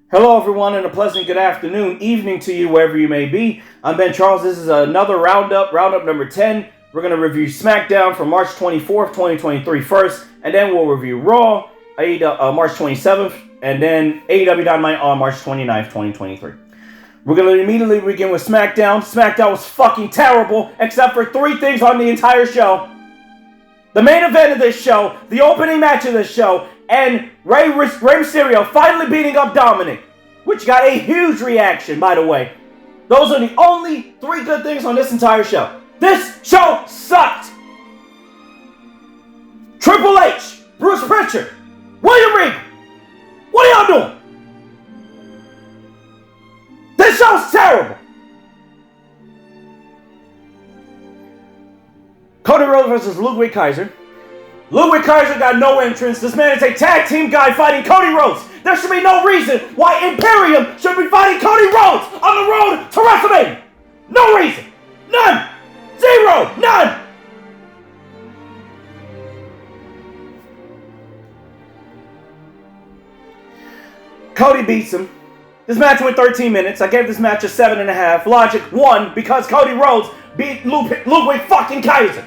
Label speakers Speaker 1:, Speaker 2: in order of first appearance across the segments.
Speaker 1: Hello, everyone, and a pleasant good afternoon, evening to you, wherever you may be. I'm Ben Charles. This is another Roundup number 10. We're going to review SmackDown from March 24th, 2023 first, and then we'll review Raw, March 27th, and then AEW Dynamite on March 29th, 2023. We're going to immediately begin with SmackDown. SmackDown was fucking terrible, except for three things on the entire show. The main event of this show, the opening match of this show, and Rey Mysterio finally beating up Dominic, which got a huge reaction, by the way. Those are the only three good things on this entire show. This show sucked. Triple H, Bruce Pritchard, William Regal, what are y'all doing? This show's terrible. Cody Rhodes versus Ludwig Kaiser. Ludwig Kaiser got no entrance. This man is a tag team guy fighting Cody Rhodes. There should be no reason why Imperium should be fighting Cody Rhodes on the road to WrestleMania. No reason. None. Zero. None. Cody beats him. This match went 13 minutes. I gave this match a 7.5. Logic won because Cody Rhodes beat Ludwig fucking Kaiser.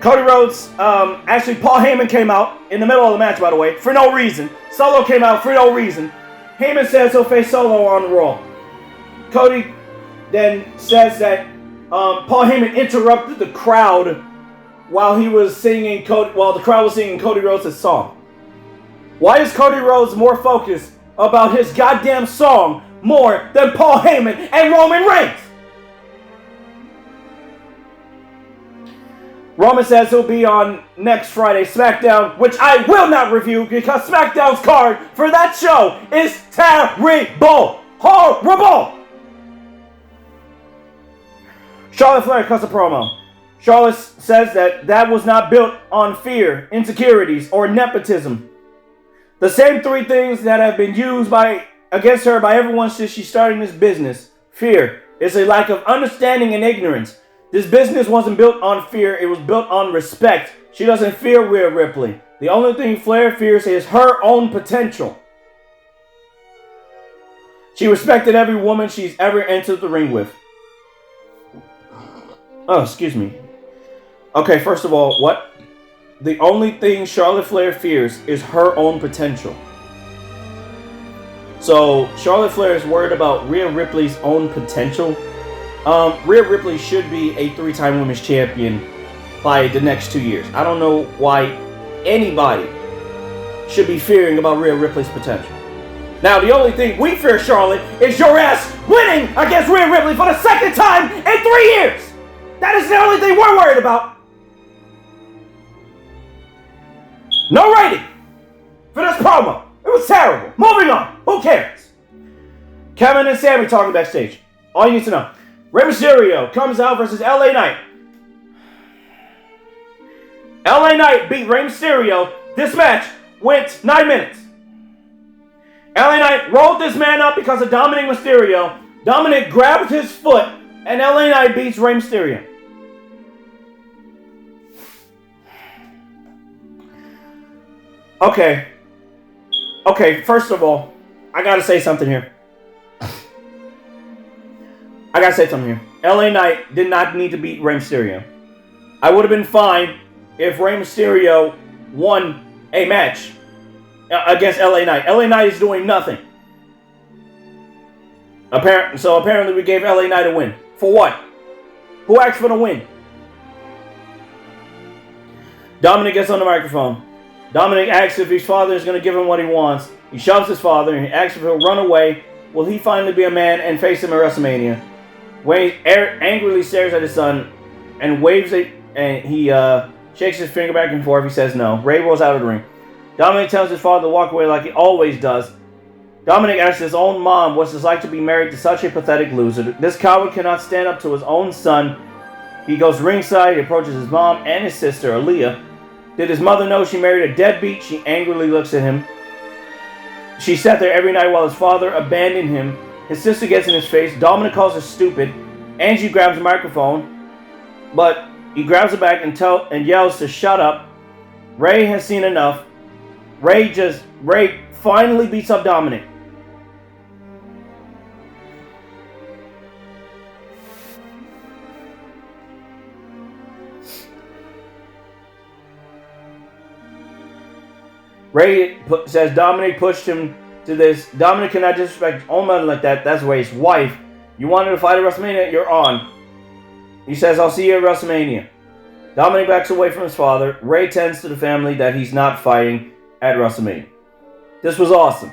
Speaker 1: Cody Rhodes, actually Paul Heyman came out in the middle of the match, by the way, for no reason. Solo came out for no reason. Heyman says he'll face Solo on Raw. Cody then says that Paul Heyman interrupted the crowd while the crowd was singing Cody Rhodes' song. Why is Cody Rhodes more focused about his goddamn song more than Paul Heyman and Roman Reigns? Roman says he'll be on next Friday SmackDown, which I will not review because SmackDown's card for that show is terrible. Horrible. Charlotte Flair cuts a promo. Charlotte says that was not built on fear, insecurities, or nepotism. The same three things that have been used against her by everyone since she started this business. Fear is a lack of understanding and ignorance. This business wasn't built on fear, it was built on respect. She doesn't fear Rhea Ripley. The only thing Flair fears is her own potential. She respected every woman she's ever entered the ring with. Oh, excuse me. Okay, first of all, what? The only thing Charlotte Flair fears is her own potential. So, Charlotte Flair is worried about Rhea Ripley's own potential. Rhea Ripley should be a 3-time women's champion by the next 2 years. I don't know why anybody should be fearing about Rhea Ripley's potential. Now, the only thing we fear, Charlotte, is your ass winning against Rhea Ripley for the second time in 3 years. That is the only thing we're worried about. No rating for this promo. It was terrible. Moving on. Who cares? Kevin and Sammy talking backstage. All you need to know. Rey Mysterio comes out versus LA Knight. LA Knight beat Rey Mysterio. This match went 9 minutes. LA Knight rolled this man up because of Dominic Mysterio. Dominic grabbed his foot and LA Knight beats Rey Mysterio. Okay, first of all, I gotta say something here. LA Knight did not need to beat Rey Mysterio. I would have been fine if Rey Mysterio won a match against LA Knight. LA Knight is doing nothing. Apparently we gave LA Knight a win. For what? Who asked for the win? Dominic gets on the microphone. Dominic asks if his father is going to give him what he wants. He shoves his father and he asks if he'll run away. Will he finally be a man and face him at WrestleMania? Wayne angrily stares at his son and waves it, and he shakes his finger back and forth. He says no. Ray rolls out of the ring. Dominic tells his father to walk away like he always does. Dominic asks his own mom what it's like to be married to such a pathetic loser. This coward cannot stand up to his own son. He goes ringside. He approaches his mom and his sister, Aaliyah. Did his mother know she married a deadbeat? She angrily looks at him. She sat there every night while his father abandoned him. His sister gets in his face. Dominic calls her stupid. Angie grabs the microphone, but he grabs it back and yells to shut up. Ray has seen enough. Ray finally beats up Dominic. Ray says Dominic pushed him to this. Dominic cannot disrespect his own mother like that. That's Ray's wife. You wanted to fight at WrestleMania? You're on. He says, I'll see you at WrestleMania. Dominic backs away from his father. Ray tends to the family that he's not fighting at WrestleMania. This was awesome.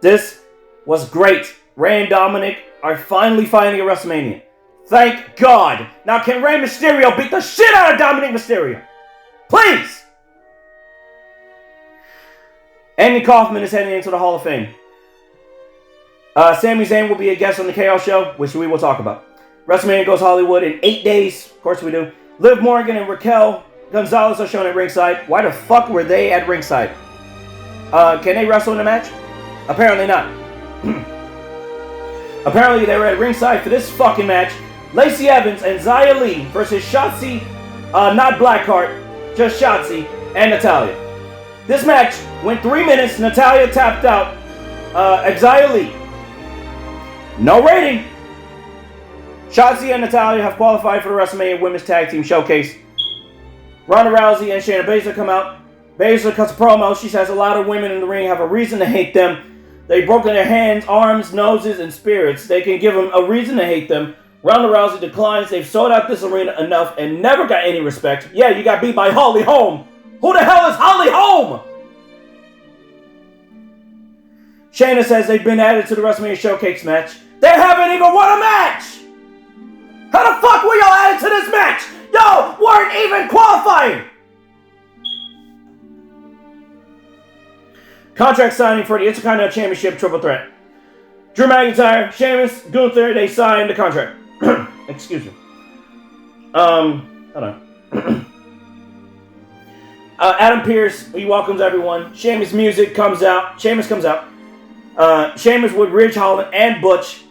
Speaker 1: This was great. Ray and Dominic are finally fighting at WrestleMania. Thank God. Now can Rey Mysterio beat the shit out of Dominic Mysterio? Please! Andy Kaufman is heading into the Hall of Fame. Sami Zayn will be a guest on the Chaos Show, which we will talk about. WrestleMania goes Hollywood in 8 days. Of course we do. Liv Morgan and Raquel Gonzalez are shown at ringside. Why the fuck were they at ringside? Can they wrestle in a match? Apparently not. Apparently they were at ringside for this fucking match. Lacey Evans and Xia Li versus Shotzi, not Blackheart, just Shotzi and Natalya. This match went 3 minutes. Natalya tapped out Xia Li. No rating. Shotzi and Natalya have qualified for the WrestleMania Women's Tag Team Showcase. Ronda Rousey and Shayna Baszler come out. Baszler cuts a promo. She says a lot of women in the ring have a reason to hate them. They've broken their hands, arms, noses, and spirits. They can give them a reason to hate them. Ronda Rousey declines. They've sold out this arena enough and never got any respect. Yeah, you got beat by Holly Holm. Who the hell is Holly Holm? Shayna says they've been added to the WrestleMania Showcase match. They haven't even won a match! How the fuck were y'all added to this match? Y'all weren't even qualifying! Contract signing for the Intercontinental Championship Triple Threat. Drew McIntyre, Sheamus, Gunther, they signed the contract. Excuse me. Hold on. Adam Pearce, he welcomes everyone. Sheamus music comes out. Sheamus comes out. Sheamus with Ridge Holland and Butch.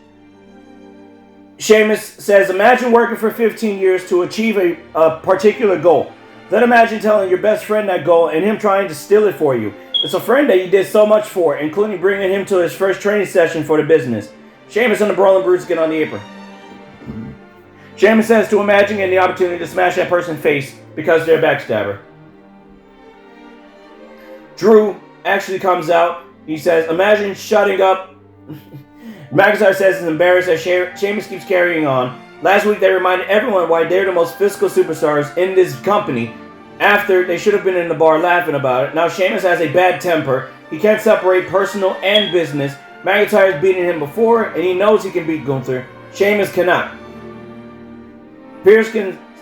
Speaker 1: Sheamus says, imagine working for 15 years to achieve a particular goal. Then imagine telling your best friend that goal and him trying to steal it for you. It's a friend that you did so much for, including bringing him to his first training session for the business. Sheamus and the Brawling Brutes get on the apron. Sheamus says to imagine getting the opportunity to smash that person's face because they're a backstabber. Drew actually comes out. He says, imagine shutting up. McIntyre says he's embarrassed as Sheamus keeps carrying on. Last week they reminded everyone why they're the most physical superstars in this company after they should have been in the bar laughing about it. Now Sheamus has a bad temper. He can't separate personal and business. McIntyre's beaten him before and he knows he can beat Gunther. Sheamus cannot. Pearce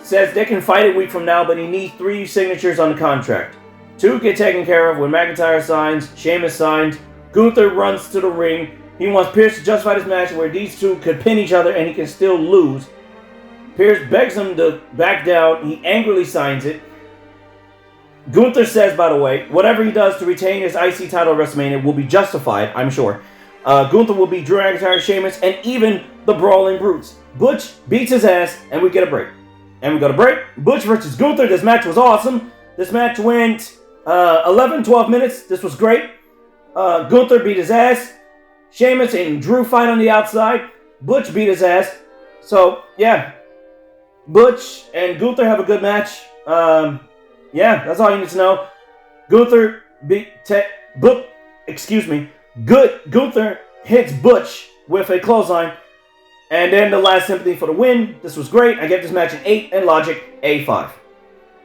Speaker 1: says they can fight a week from now, but he needs 3 signatures on the contract. 2 get taken care of when McIntyre signs, Sheamus signs, Gunther runs to the ring. He wants Pearce to justify this match where these two could pin each other and he can still lose. Pearce begs him to back down. He angrily signs it. Gunther says, by the way, whatever he does to retain his IC title at WrestleMania will be justified, I'm sure. Gunther will beat Drew McIntyre, Sheamus, and even the Brawling Brutes. Butch beats his ass, and we get a break. And we go to break. Butch versus Gunther. This match was awesome. This match went 11, 12 minutes. This was great. Gunther beat his ass. Sheamus and Drew fight on the outside. Butch beat his ass. So, yeah. Butch and Gunther have a good match. Yeah, that's all you need to know. Gunther Gunther hits Butch with a clothesline. And then the last sympathy for the win. This was great. I give this match an 8 and Logic a 5.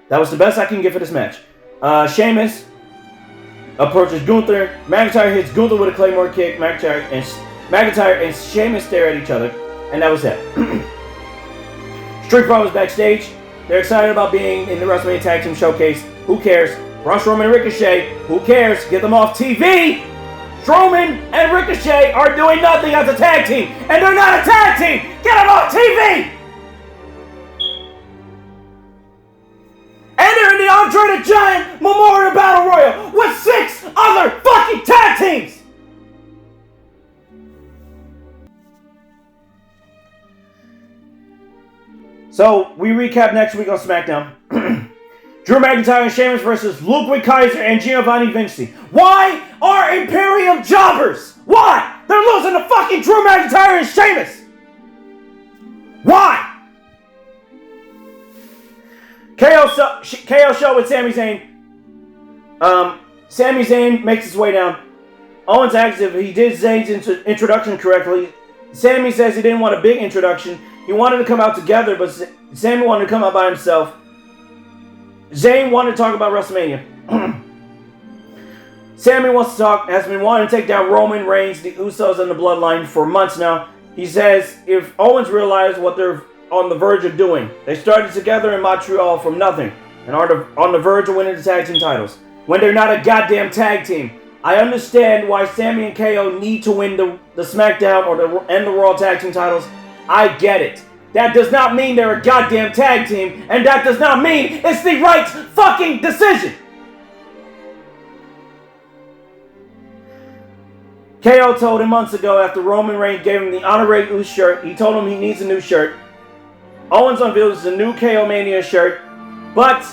Speaker 1: That was the best I can give for this match. Sheamus approaches Gunther. McIntyre hits Gunther with a Claymore kick. McIntyre and Sheamus stare at each other. And that was it. Street Profits backstage. They're excited about being in the WrestleMania Tag Team Showcase. Who cares? Braun Strowman and Ricochet. Who cares? Get them off TV. Strowman and Ricochet are doing nothing as a tag team. And they're not a tag team. Get them off TV. And they're in the Andre the Giant Memorial Battle Royal with 6 other fucking tag teams. So, we recap next week on SmackDown. Drew McIntyre and Sheamus versus Ludwig Kaiser and Giovanni Vinci. Why are Imperium jobbers? Why? They're losing to fucking Drew McIntyre and Sheamus. Why? KO show with Sami Zayn. Sami Zayn makes his way down. Owens asks if he did Zayn's introduction correctly. Sami says he didn't want a big introduction. He wanted to come out together, but Sami wanted to come out by himself. Zayn wanted to talk about WrestleMania. Sami wants to talk, has been wanting to take down Roman Reigns, the Usos, and the Bloodline for months now. He says if Owens realized what they're on the verge of doing. They started together in Montreal from nothing and are on the verge of winning the tag team titles. When they're not a goddamn tag team. I understand why Sami and KO need to win the SmackDown and the Raw tag team titles. I get it. That does not mean they're a goddamn tag team, and that does not mean it's the right fucking decision. KO told him months ago after Roman Reigns gave him the Honorary Uce shirt, he told him he needs a new shirt. Owens unveils a new KO Mania shirt, but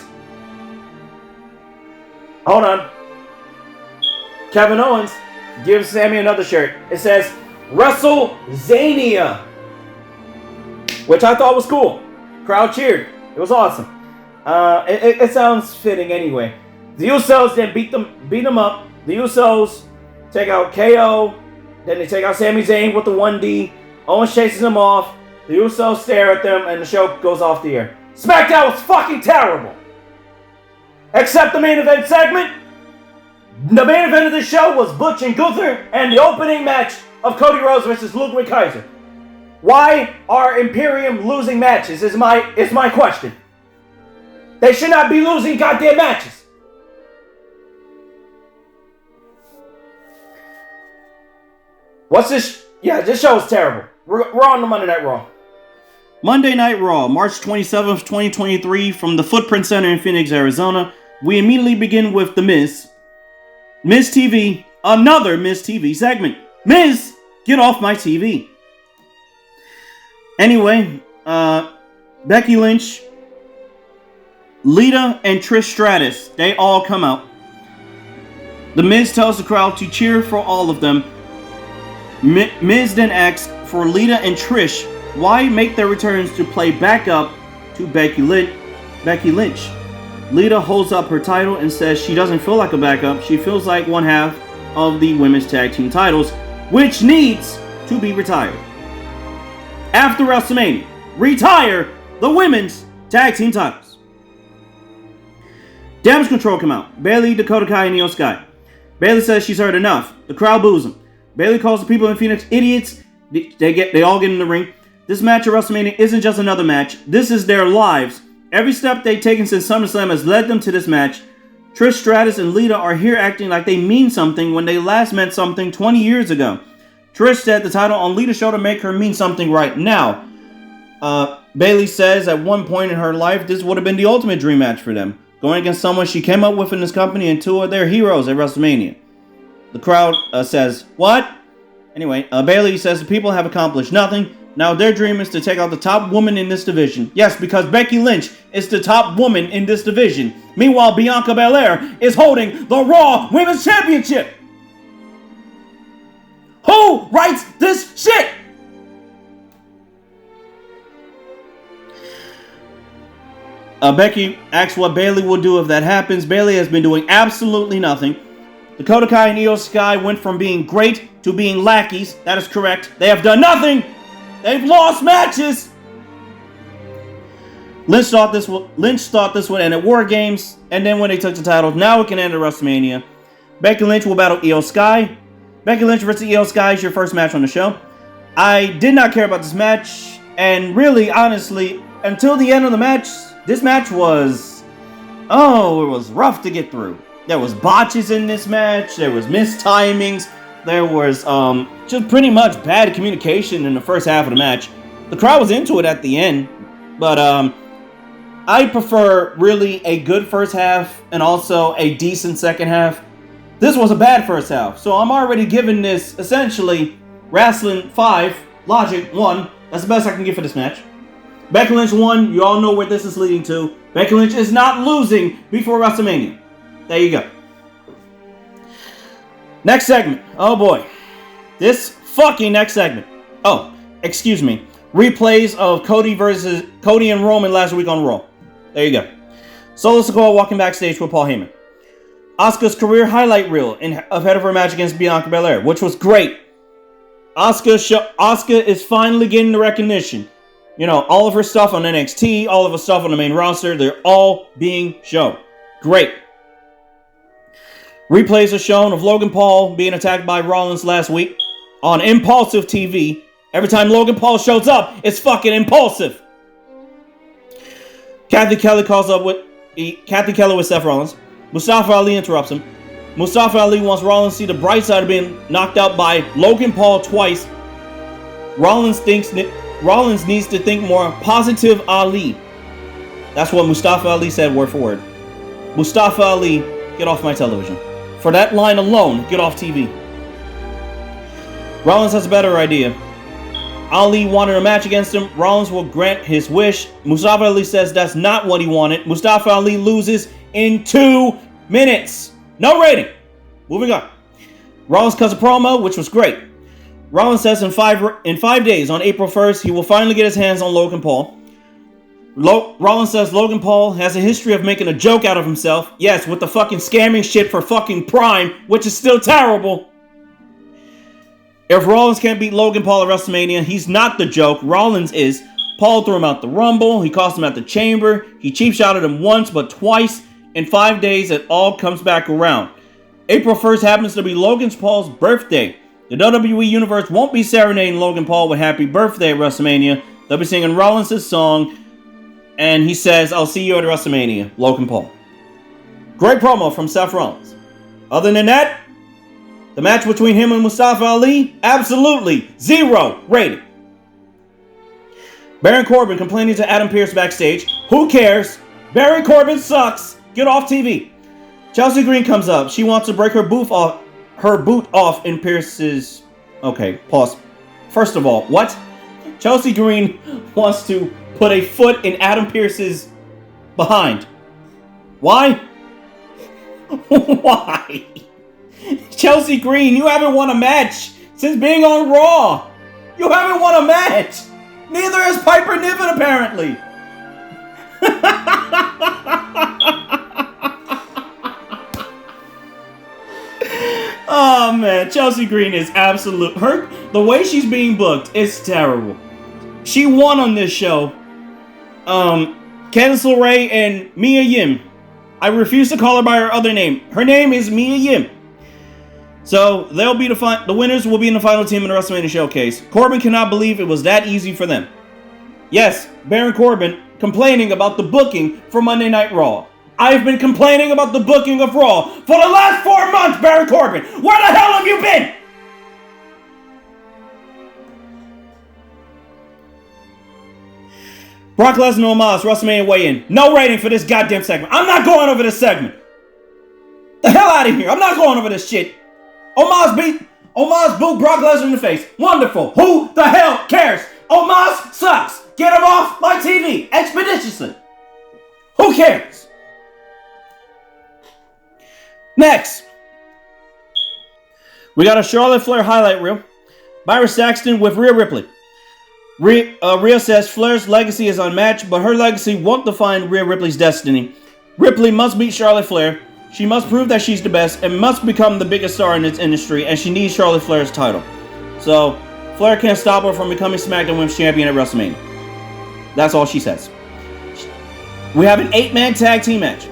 Speaker 1: hold on. Kevin Owens gives Sami another shirt. It says WrestleZania, which I thought was cool. Crowd cheered. It was awesome. It sounds fitting anyway. The Usos then beat them up. The Usos take out KO. Then they take out Sami Zayn with the 1D. Owens chases him off. The Usos stare at them, and the show goes off the air. SmackDown was fucking terrible. Except the main event segment. The main event of the show was Butch and Gunther, and the opening match of Cody Rhodes versus Ludwig Kaiser. Why are Imperium losing matches is my question. They should not be losing goddamn matches. What's this? Yeah, this show is terrible. We're on the Monday Night Raw. Monday Night Raw, March 27th, 2023, from the Footprint Center in Phoenix, Arizona. We immediately begin with The Miz. Miz TV, another Miz TV segment. Miz, get off my TV. Anyway, Becky Lynch, Lita, and Trish Stratus, they all come out. The Miz tells the crowd to cheer for all of them. Miz then asks for Lita and Trish why make their returns to play backup to Becky Lynch. Lita holds up her title and says she doesn't feel like a backup. She feels like one half of the women's tag team titles, which needs to be retired. After WrestleMania, retire the women's tag team titles. Damage Control come out. Bayley, Dakota Kai, and Io Sky. Bayley says she's heard enough. The crowd boos them. Bayley calls the people in Phoenix idiots. They all get in the ring. This match at WrestleMania isn't just another match. This is their lives. Every step they've taken since SummerSlam has led them to this match. Trish Stratus and Lita are here acting like they mean something when they last meant something 20 years ago. Trish said the title on Lita's show to make her mean something right now. Bayley says at one point in her life, this would have been the ultimate dream match for them. Going against someone she came up with in this company and two of their heroes at WrestleMania. The crowd says, what? Anyway, Bayley says the people have accomplished nothing. Now their dream is to take out the top woman in this division. Yes, because Becky Lynch is the top woman in this division. Meanwhile, Bianca Belair is holding the Raw Women's Championship. Who writes this shit? Becky asks what Bayley will do if that happens. Bayley has been doing absolutely nothing. Dakota Kai and Io Sky went from being great to being lackeys. That is correct. They have done nothing. They've lost matches. Lynch thought this would end at War Games, and then when they took the titles, now it can end at WrestleMania. Becky Lynch will battle Io Sky. Becky Lynch versus Io Sky is your first match on the show. I did not care about this match, and really, honestly, until the end of the match, this match was, it was rough to get through. There was botches in this match. There was missed timings. There was just pretty much bad communication in the first half of the match. The crowd was into it at the end, but I prefer really a good first half and also a decent second half. This was a bad first half, so I'm already giving this essentially Wrestling 5, Logic 1. That's the best I can give for this match. Becky Lynch won. You all know where this is leading to. Becky Lynch is not losing before WrestleMania. There you go. Next segment. Oh boy. This fucking next segment. Oh, excuse me. Replays of Cody and Roman last week on Raw. There you go. Solo Sikoa walking backstage with Paul Heyman. Asuka's career highlight reel ahead of her match against Bianca Belair, which was great. Asuka is finally getting the recognition. You know, all of her stuff on NXT, all of her stuff on the main roster, they're all being shown. Great. Replays are shown of Logan Paul being attacked by Rollins last week on Impulsive TV. Every time Logan Paul shows up, it's fucking impulsive. Kathy Kelly with Seth Rollins. Mustafa Ali interrupts him. Mustafa Ali wants Rollins to see the bright side of being knocked out by Logan Paul twice. Rollins needs to think more positive Ali. That's what Mustafa Ali said word for word. Mustafa Ali, get off my television. For that line alone, get off TV. Rollins has a better idea. Ali wanted a match against him. Rollins will grant his wish. Mustafa Ali says that's not what he wanted. Mustafa Ali loses in 2 minutes. No rating. Moving on. Rollins cuts a promo, which was great. Rollins says in 5 days, on April 1st, he will finally get his hands on Logan Paul. Rollins says Logan Paul has a history of making a joke out of himself. Yes, with the fucking scamming shit for fucking Prime, which is still terrible. If Rollins can't beat Logan Paul at WrestleMania, he's not the joke. Rollins is. Paul threw him out the Rumble. He cost him at the Chamber. He cheap shotted him once, but twice. In 5 days, it all comes back around. April 1st happens to be Logan Paul's birthday. The WWE Universe won't be serenading Logan Paul with Happy Birthday at WrestleMania. They'll be singing Rollins' song. And he says, I'll see you at WrestleMania, Logan Paul. Great promo from Seth Rollins. Other than that, the match between him and Mustafa Ali, absolutely 0 rating. Baron Corbin complaining to Adam Pearce backstage. Who cares? Baron Corbin sucks. Get off TV. Chelsea Green comes up. She wants to break her boot off in Pearce's... Okay, pause. First of all, what? Chelsea Green wants to put a foot in Adam Pearce's behind. Why? Why? Chelsea Green, you haven't won a match since being on Raw. You haven't won a match. Neither has Piper Niven, apparently. Oh, man. Chelsea Green is absolute. The way she's being booked is terrible. She won on this show. Candice LeRae and Mia Yim. I refuse to call her by her other name. Her name is Mia Yim. So, they'll be the winners will be in the final team in the WrestleMania Showcase. Corbin cannot believe it was that easy for them. Yes, Baron Corbin complaining about the booking for Monday Night Raw. I've been complaining about the booking of Raw for the last 4 months, Baron Corbin. Where the hell have you been? Brock Lesnar Omos, WrestleMania weigh-in. No rating for this goddamn segment. I'm not going over this segment. The hell out of here. I'm not going over this shit. Omos boot Brock Lesnar in the face. Wonderful. Who the hell cares? Omos sucks. Get him off my TV expeditiously. Who cares? Next, we got a Charlotte Flair highlight reel. Byron Saxton with Rhea Ripley. Rhea says Flair's legacy is unmatched, but her legacy won't define Rhea Ripley's destiny. Ripley must beat Charlotte Flair. She must prove that she's the best and must become the biggest star in its industry, and she needs Charlotte Flair's title. So, Flair can't stop her from becoming SmackDown Women's Champion at WrestleMania. That's all she says. We have an 8-man tag team match.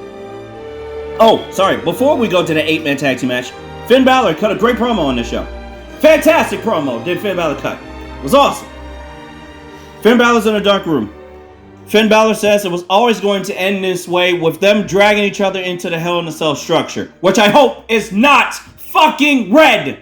Speaker 1: Oh, sorry. Before we go to the 8-man tag team match, Finn Balor cut a great promo on this show. Fantastic promo did Finn Balor cut. It was awesome. Finn Balor's in a dark room. Finn Balor says it was always going to end this way with them dragging each other into the Hell in a Cell structure, which I hope is not fucking red.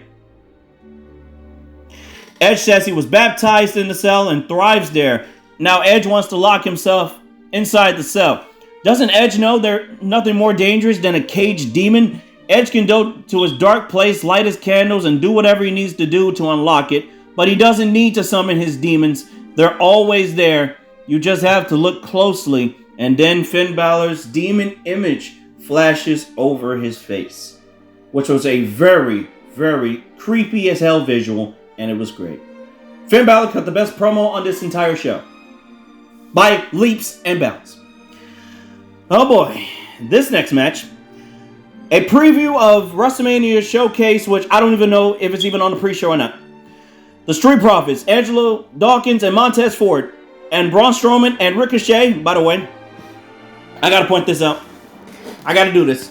Speaker 1: Edge says he was baptized in the cell and thrives there. Now Edge wants to lock himself inside the cell. Doesn't Edge know there's nothing more dangerous than a caged demon? Edge can go to his dark place, light his candles, and do whatever he needs to do to unlock it, but he doesn't need to summon his demons. They're always there. You just have to look closely And then Finn Balor's demon image flashes over his face, which was a very, very creepy as hell visual, and it was great. Finn Balor cut the best promo on this entire show, by leaps and bounds. Oh boy, this next match, a preview of WrestleMania Showcase, which I don't even know if it's even on the pre-show or not. The Street Profits, Angelo Dawkins and Montez Ford, and Braun Strowman and Ricochet. By the way, I gotta point this out. I gotta do this.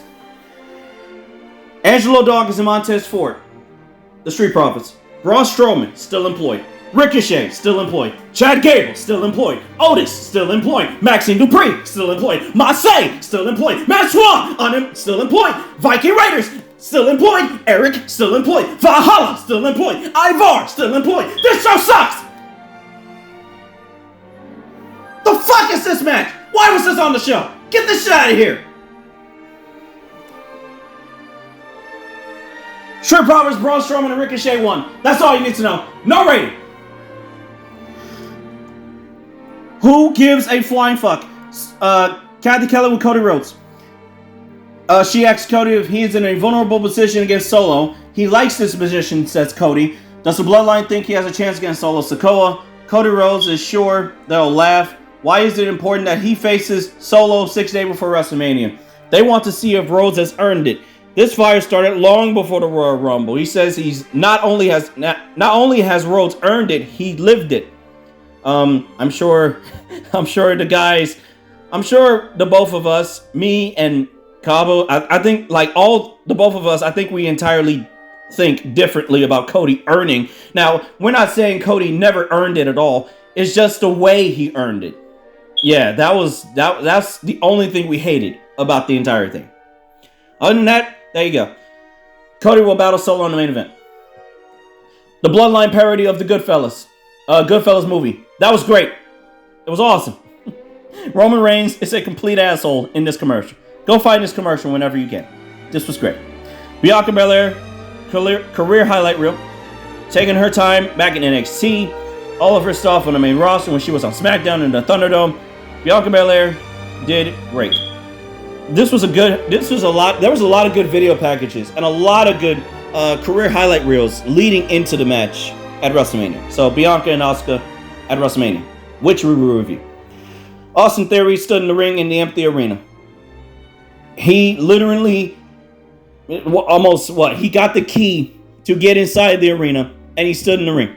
Speaker 1: Angelo Dawkins and Montez Ford, the Street Profits. Braun Strowman, still employed. Ricochet, still employed. Chad Gable, still employed. Otis, still employed. Maxine Dupree, still employed. Marseille, still employed. Matt Swan, still employed. Viking Raiders, still employed. Eric, still employed. Valhalla, still employed. Ivar, still employed. This show sucks! The fuck is this match? Why was this on the show? Get this shit out of here! Street Profits, Braun Strowman, and Ricochet won. That's all you need to know. No rating. Who gives a flying fuck? Kathy Kelly with Cody Rhodes. She asks Cody if he is in a vulnerable position against Solo. He likes this position, says Cody. Does the Bloodline think he has a chance against Solo Sikoa? Cody Rhodes is sure they'll laugh. Why is it important that he faces Solo 6 days before WrestleMania? They want to see if Rhodes has earned it. This fire started long before the Royal Rumble. He says he's not only has Rhodes earned it, he lived it. I'm sure the both of us, me and Cabo, I think like the both of us, I think we entirely think differently about Cody earning. Now, we're not saying Cody never earned it at all. It's just the way he earned it. Yeah, that's the only thing we hated about the entire thing. Other than that, there you go. Cody will battle Solo in the main event. The Bloodline parody of the Goodfellas. Goodfellas movie. That was great. It was awesome. Roman Reigns is a complete asshole in this commercial. Go find this commercial whenever you can. This was great. Bianca Belair, career highlight reel. Taking her time back in NXT. All of her stuff on the main roster when she was on SmackDown in the Thunderdome. Bianca Belair did great. There was a lot of good video packages and a lot of good career highlight reels leading into the match at WrestleMania. So Bianca and Asuka at WrestleMania, which we will review. Austin Theory stood in the ring in the empty arena. He literally he got the key to get inside the arena and he stood in the ring.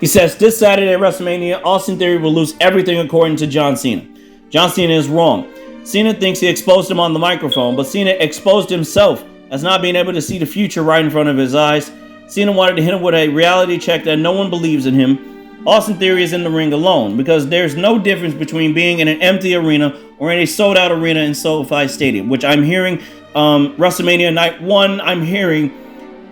Speaker 1: He says this Saturday at WrestleMania, Austin Theory will lose everything according to John Cena. John Cena is wrong. Cena thinks he exposed him on the microphone, but Cena exposed himself as not being able to see the future right in front of his eyes. Cena wanted to hit him with a reality check that no one believes in him. Austin Theory is in the ring alone because there's no difference between being in an empty arena or in a sold-out arena in SoFi Stadium, which I'm hearing WrestleMania Night 1, I'm hearing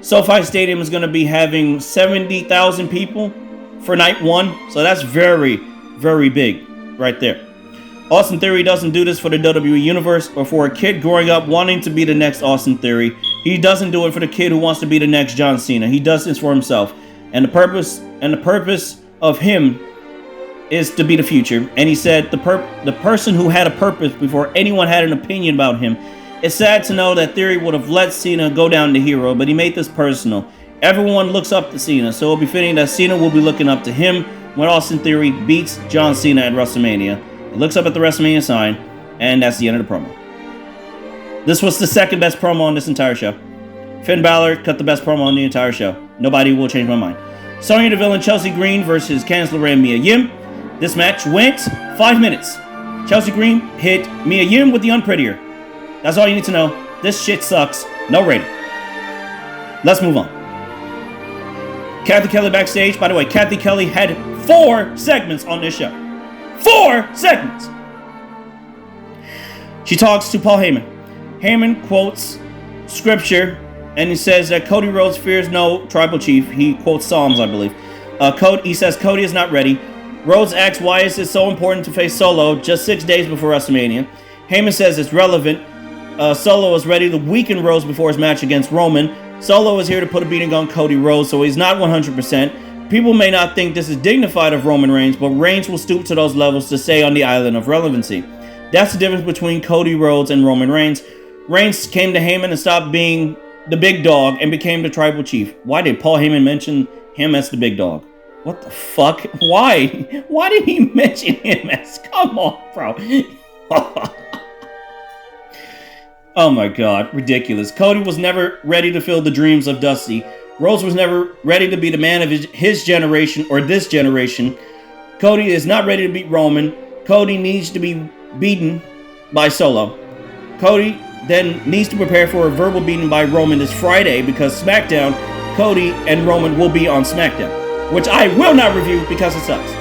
Speaker 1: SoFi Stadium is going to be having 70,000 people for Night 1, so that's very, very big right there. Austin Theory doesn't do this for the WWE Universe or for a kid growing up wanting to be the next Austin Theory. He doesn't do it for the kid who wants to be the next John Cena. He does this for himself. And the purpose of him is to be the future. And he said the person who had a purpose before anyone had an opinion about him. It's sad to know that Theory would have let Cena go down the hero, but he made this personal. Everyone looks up to Cena, so it'll be fitting that Cena will be looking up to him when Austin Theory beats John Cena at WrestleMania. He looks up at the WrestleMania sign, and that's the end of the promo. This was the second best promo on this entire show. Finn Balor cut the best promo on the entire show. Nobody will change my mind. Sonya Deville and Chelsea Green versus Candice LeRae and Mia Yim. This match went 5 minutes. Chelsea Green hit Mia Yim with the unprettier. That's all you need to know. This shit sucks. No rating. Let's move on. Kathy Kelly backstage. By the way, Kathy Kelly had 4 segments on this show. 4 segments! She talks to Paul Heyman. Heyman quotes scripture, and he says that Cody Rhodes fears no tribal chief. He quotes Psalms, I believe. He says Cody is not ready. Rhodes asks why is it so important to face Solo just 6 days before WrestleMania. Heyman says it's relevant. Solo is ready to weaken Rhodes before his match against Roman. Solo is here to put a beating on Cody Rhodes, so he's not 100%. people may not think this is dignified of Roman Reigns, but Reigns will stoop to those levels to stay on the island of relevancy. That's the difference between Cody Rhodes and Roman Reigns. Reigns came to Heyman and stopped being the big dog and became the tribal chief. Why did Paul Heyman mention him as the big dog? What the fuck? Why? Why did he mention him as... Come on, bro. Oh my god, ridiculous. Cody was never ready to fill the dreams of Dusty. Rhodes was never ready to be the man of his generation or this generation. Cody is not ready to beat Roman. Cody needs to be beaten by Solo. Cody then needs to prepare for a verbal beating by Roman this Friday because SmackDown, Cody and Roman will be on SmackDown, which I will not review because it sucks.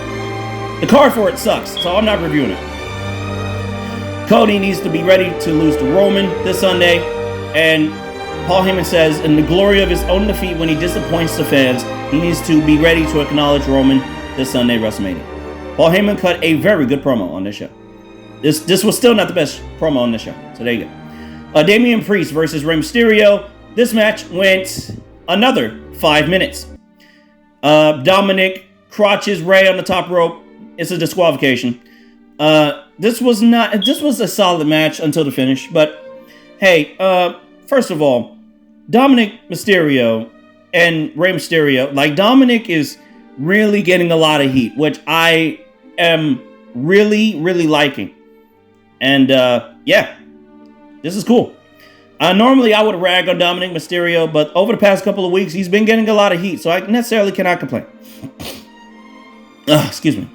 Speaker 1: The card for it sucks, so I'm not reviewing it. Cody needs to be ready to lose to Roman this Sunday, and Paul Heyman says, in the glory of his own defeat when he disappoints the fans, he needs to be ready to acknowledge Roman this Sunday WrestleMania. Paul Heyman cut a very good promo on this show. This was still not the best promo on this show, so there you go. Damian Priest versus Rey Mysterio. This match went another 5 minutes. Dominic crotches Rey on the top rope. It's a disqualification. This was a solid match until the finish, but hey, first of all, Dominic Mysterio and Rey Mysterio, like Dominic is really getting a lot of heat, which I am really, really liking. And yeah, this is cool. Normally I would rag on Dominic Mysterio, but over the past couple of weeks, he's been getting a lot of heat, so I necessarily cannot complain. Excuse me.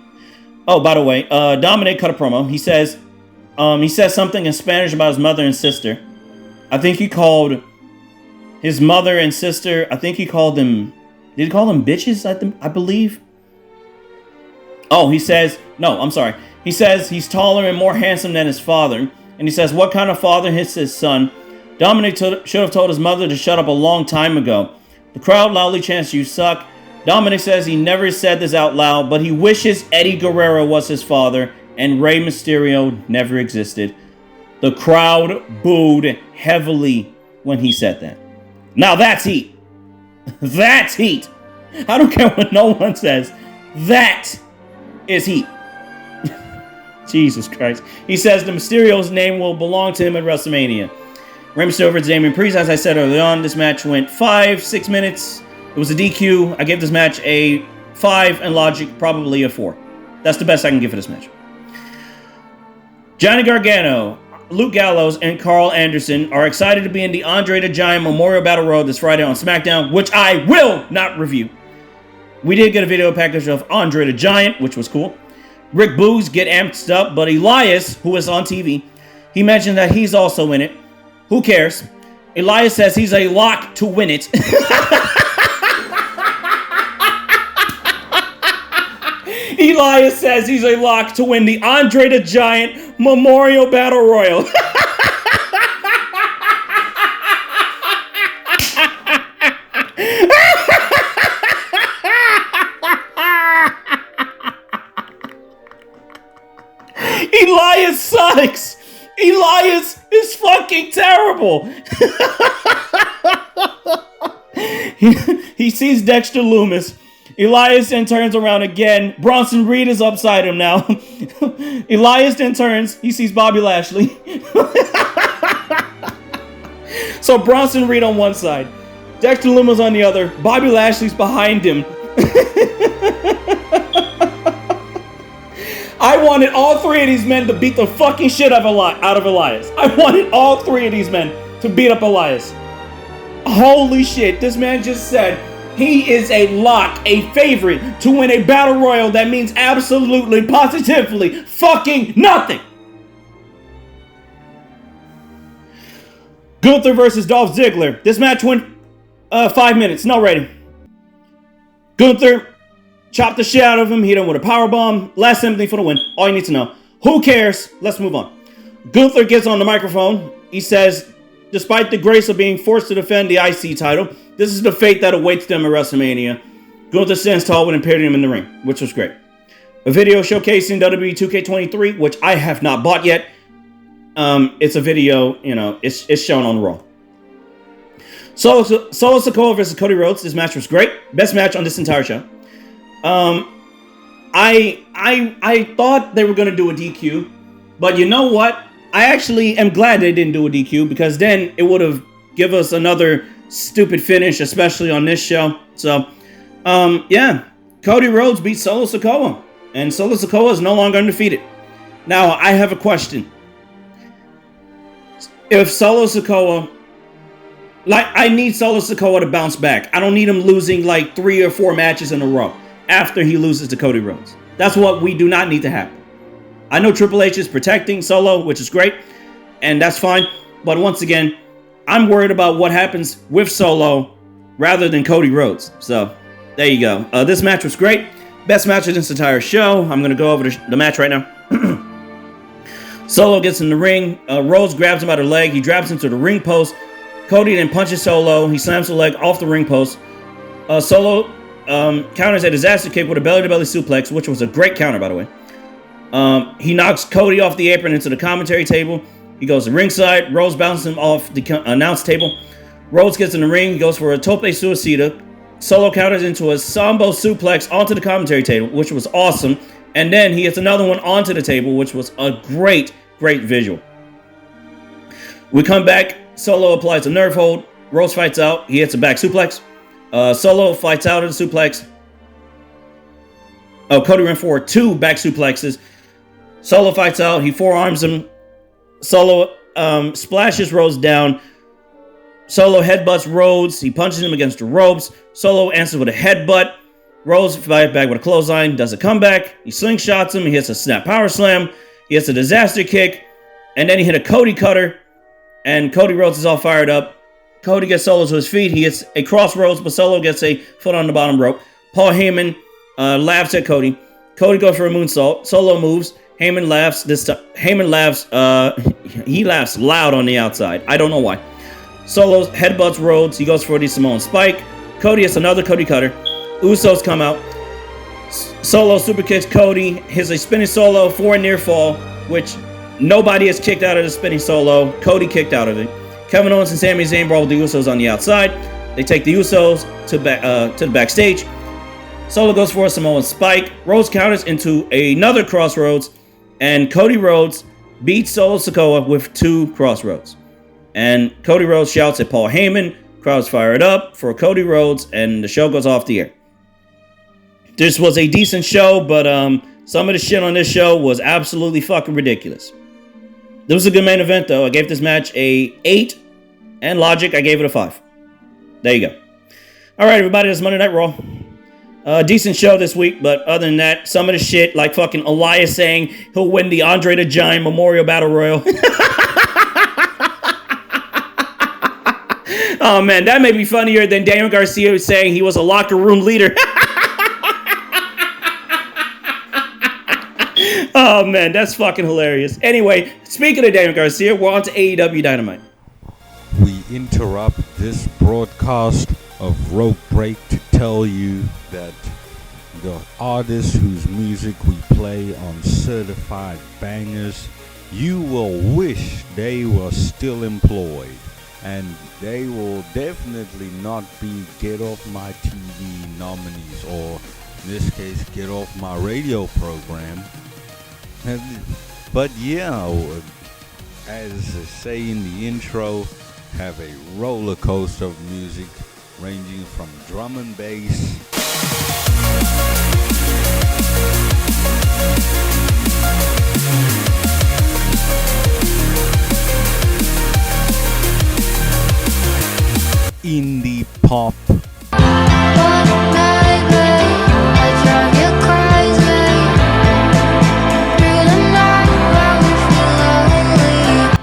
Speaker 1: Oh, by the way, Dominic cut a promo. He says something in Spanish about his mother and sister. I think he called his mother and sister, did he call them bitches, I believe? Oh, he says he's taller and more handsome than his father. And he says, what kind of father hits his son? Dominic should have told his mother to shut up a long time ago. The crowd loudly chants, you suck. Dominic says he never said this out loud, but he wishes Eddie Guerrero was his father and Rey Mysterio never existed. The crowd booed heavily when he said that. Now that's heat. That's heat. I don't care what no one says. That is heat. Jesus Christ. He says the Mysterio's name will belong to him at WrestleMania. Rey Mysterio versus Damian Priest. As I said early on, this match went 5-6 minutes. It was a DQ. I gave this match a 5 and Logic probably a 4. That's the best I can give for this match. Johnny Gargano, Luke Gallows, and Carl Anderson are excited to be in the Andre the Giant Memorial Battle Royal this Friday on SmackDown, which I will not review. We did get a video package of Andre the Giant, which was cool. Rick Boogs get amped up, but Elias, who is on TV, he mentioned that he's also in it. Who cares? Elias says he's a lock to win it. Elias says he's a lock to win the Andre the Giant Memorial Battle Royal. Elias sucks. Elias is fucking terrible. He sees Dexter Lumis. Elias then turns around again. Bronson Reed is upside him now. Elias then turns. He sees Bobby Lashley. So Bronson Reed on one side. Dexter Lumis on the other. Bobby Lashley's behind him. I wanted all three of these men to beat the fucking shit out of Elias. I wanted all three of these men to beat up Elias. Holy shit, this man just said he is a lock, a favorite to win a battle royal that means absolutely, positively, fucking nothing. Gunther versus Dolph Ziggler. This match went 5 minutes, no rating. Gunther chopped the shit out of him. Hit him with a powerbomb. Last sympathy for the win. All you need to know. Who cares? Let's move on. Gunther gets on the microphone. He says, despite the grace of being forced to defend the IC title, this is the fate that awaits them at WrestleMania. Gunther stands tall when impairing him in the ring, which was great. A video showcasing WWE 2K23, which I have not bought yet. It's a video, it's shown on Raw. Solo Sikoa versus Cody Rhodes. This match was great. Best match on this entire show. I thought they were going to do a DQ, but you know what? I actually am glad they didn't do a DQ, because then it would have given us another stupid finish, especially on this show. So, yeah, Cody Rhodes beat Solo Sikoa, and Solo Sikoa is no longer undefeated. Now, I have a question. If Solo Sikoa, I need Solo Sikoa to bounce back. I don't need him losing like 3 or 4 matches in a row after he loses to Cody Rhodes. That's what we do not need to happen. I know Triple H is protecting Solo, which is great, and that's fine. But once again, I'm worried about what happens with Solo rather than Cody Rhodes. So, there you go. This match was great. Best match of this entire show. I'm going to go over the match right now. Solo gets in the ring. Rhodes grabs him by the leg. He drops him to the ring post. Cody then punches Solo. He slams the leg off the ring post. Solo counters a disaster kick with a belly-to-belly suplex, which was a great counter, by the way. He knocks Cody off the apron into the commentary table. He goes to ringside. Rhodes bounces him off the announce table. Rhodes gets in the ring. He goes for a tope suicida. Solo counters into a Sambo suplex onto the commentary table, which was awesome. And then he hits another one onto the table, which was a great visual. We come back. Solo applies a nerve hold. Rhodes fights out. He hits a back suplex. Solo fights out of the suplex. Cody ran for 2 back suplexes. Solo fights out. He forearms him. Solo splashes Rhodes down. Solo headbutts Rhodes. He punches him against the ropes. Solo answers with a headbutt. Rhodes fights back with a clothesline. Does a comeback. He slingshots him. He hits a snap power slam. He hits a disaster kick. And then he hit a Cody cutter. And Cody Rhodes is all fired up. Cody gets Solo to his feet. He hits a crossroads, but Solo gets a foot on the bottom rope. Paul Heyman laughs at Cody. Cody goes for a moonsault. Solo moves. Heyman laughs. This time, Heyman laughs. He laughs loud on the outside. I don't know why. Solo headbutts Rhodes. He goes for the Samoan Spike. Cody hits another Cody cutter. Usos come out. Solo super kicks Cody. Hits a spinning Solo for a near fall, which nobody has kicked out of the spinning Solo. Cody kicked out of it. Kevin Owens and Sami Zayn brawl with the Usos on the outside. They take the Usos to the backstage. Solo goes for a Samoan Spike. Rhodes counters into another crossroads. And Cody Rhodes beats Solo Sikoa with 2 crossroads. And Cody Rhodes shouts at Paul Heyman. Crowd's fired up for Cody Rhodes. And the show goes off the air. This was a decent show, but some of the shit on this show was absolutely fucking ridiculous. This was a good main event, though. I gave this match a 8. And logic, I gave it a 5. There you go. All right, everybody, that's Monday Night Raw. Decent show this week, but other than that, some of the shit, like fucking Elias saying he'll win the Andre the Giant Memorial Battle Royal. Oh, man, that may be funnier than Daniel Garcia saying he was a locker room leader. Oh, man, that's fucking hilarious. Anyway, speaking of Daniel Garcia, we're on to AEW Dynamite.
Speaker 2: We interrupt this broadcast of Rope Break to tell you that the artists whose music we play on Certified Bangers, you will wish they were still employed. And they will definitely not be Get Off My TV nominees, or in this case, Get Off My Radio program. But yeah, as they say in the intro, have a roller coaster of music ranging from drum and bass indie pop,